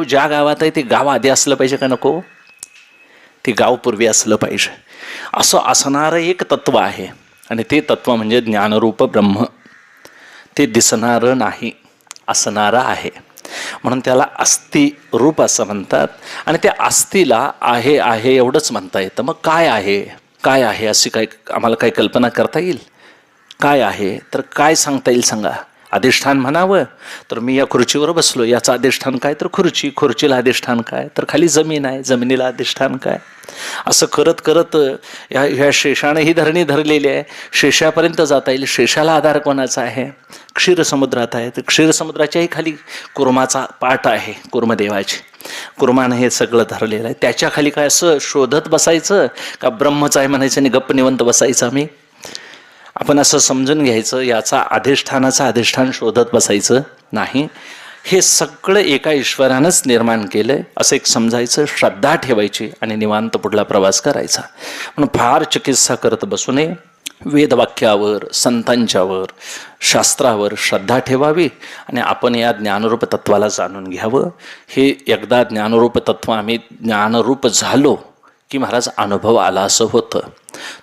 ज्या गावात आहे ते गाव आधी असलं पाहिजे का नको? ते गाव पूर्वी असलं पाहिजे. असं असणारं एक तत्व आहे आणि ते तत्व म्हणजे ज्ञानरूप ब्रह्म. ते दिसणारं नाही, असणारं आहे, म्हणून त्याला अस्ति रूप असं म्हणतात. आणि त्या अस्तिला आहे आहे एवढंच म्हणता येतं. मग काय आहे, काय आहे अशी काय आम्हाला काही कल्पना करता येईल? काय आहे तर काय सांगता येईल सांगा? अधिष्ठान म्हणावं तर मी या खुर्चीवर बसलो, याचं अधिष्ठान काय? तर खुर्ची. खुर्चीला अधिष्ठान काय? तर खाली जमीन आहे, जमिनीला अधिष्ठान काय? असं करत करत ह्या शेषाने ही धरणी धरलेली आहे. शेषापर्यंत जाता येईल. शेषाला आधार कोणाचा आहे? क्षीरसमुद्रात आहे. तर क्षीरसमुद्राच्याही खाली कुर्माचा पाठ आहे, कुर्मदेवाची. कुर्मानं हे सगळं धरलेलं आहे. त्याच्या खाली काय असं शोधत बसायचं का ब्रह्मच आहे म्हणायचं आणि गप्प निवंत बसायचं आम्ही? आपण असं समजून घ्यायचं, याचा अधिष्ठान शोधत बसायचं नाही. हे सगळं एका ईश्वरानंच निर्माण केलं असं एक समजायचं, श्रद्धा ठेवायची आणि निवांत पुढला प्रवास करायचा. म्हणून फार चिकित्सा करत बसू नये. वेदवाक्यावर, संतांच्यावर, शास्त्रावर श्रद्धा ठेवावी आणि आपण या ज्ञानरूप तत्वाला जाणून घ्यावं. हे एकदा ज्ञानरूप तत्व आम्ही ज्ञानरूप झालो की महाराज अनुभव आला असं होतं.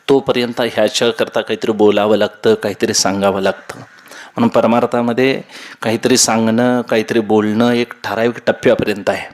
तोपर्यंत ह्याच्याकरता काहीतरी बोलावं लागतं, काहीतरी सांगावं लागतं. म्हणून परमार्थामध्ये काहीतरी सांगणं, काहीतरी बोलणं एक ठराविक टप्प्यापर्यंत आहे.